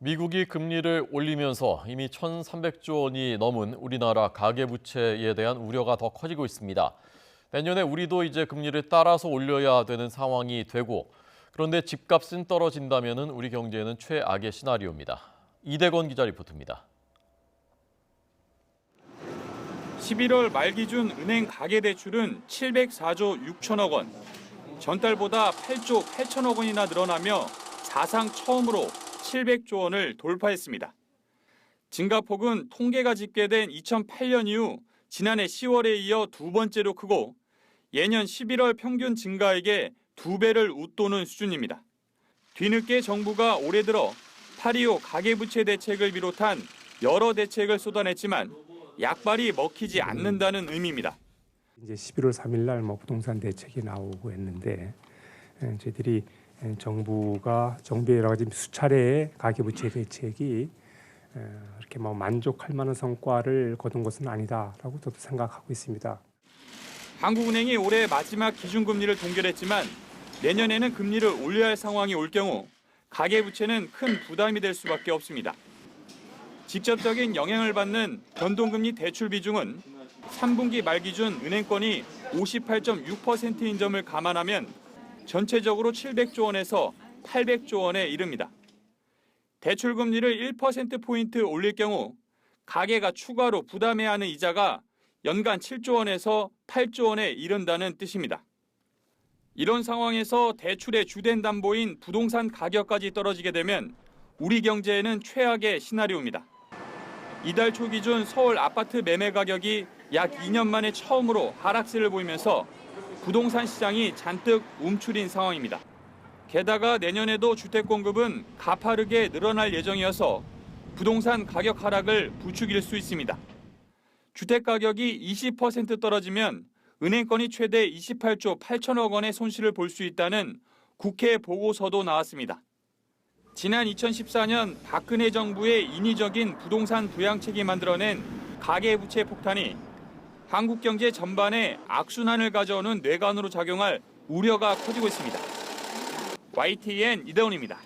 미국이 금리를 올리면서 이미 1,300조 원이 넘은 우리나라 가계부채에 대한 우려가 더 커지고 있습니다. 내년에 우리도 이제 금리를 따라서 올려야 되는 상황이 되고, 그런데 집값은 떨어진다면 우리 경제는 최악의 시나리오입니다. 이대건 기자 리포트입니다. 11월 말 기준 은행 가계대출은 704조 6천억 원, 전달보다 8조 8천억 원이나 늘어나며 사상 처음으로 700조 원을 돌파했습니다. 증가폭은 통계가 집계된 2008년 이후 지난해 10월에 이어 두 번째로 크고 예년 11월 평균 증가액의 2배를 웃도는 수준입니다. 뒤늦게 정부가 올해 들어 8.25 가계부채 대책을 비롯한 여러 대책을 쏟아냈지만 약발이 먹히지 않는다는 의미입니다. 이제 11월 3일 날 부동산 대책이 나오고 했는데 저희들이 정부의 여러 가지 수차례의 가계부채 대책이 이렇게 만족할 만한 성과를 거둔 것은 아니다라고 저도 생각하고 있습니다. 한국은행이 올해 마지막 기준금리를 동결했지만 내년에는 금리를 올려야 할 상황이 올 경우 가계부채는 큰 부담이 될 수밖에 없습니다. 직접적인 영향을 받는 변동금리 대출 비중은 3분기 말 기준 은행권이 58.6%인 점을 감안하면 전체적으로 700조 원에서 800조 원에 이릅니다. 대출금리를 1%포인트 올릴 경우 가계가 추가로 부담해야 하는 이자가 연간 7조 원에서 8조 원에 이른다는 뜻입니다. 이런 상황에서 대출의 주된 담보인 부동산 가격까지 떨어지게 되면 우리 경제에는 최악의 시나리오입니다. 이달 초 기준 서울 아파트 매매 가격이 약 2년 만에 처음으로 하락세를 보이면서 부동산 시장이 잔뜩 움츠린 상황입니다. 게다가 내년에도 주택 공급은 가파르게 늘어날 예정이어서 부동산 가격 하락을 부추길 수 있습니다. 주택 가격이 20% 떨어지면 은행권이 최대 28조 8천억 원의 손실을 볼 수 있다는 국회 보고서도 나왔습니다. 지난 2014년 박근혜 정부의 인위적인 부동산 부양책이 만들어낸 가계부채 폭탄이 한국 경제 전반에 악순환을 가져오는 뇌관으로 작용할 우려가 커지고 있습니다. YTN 이대훈입니다.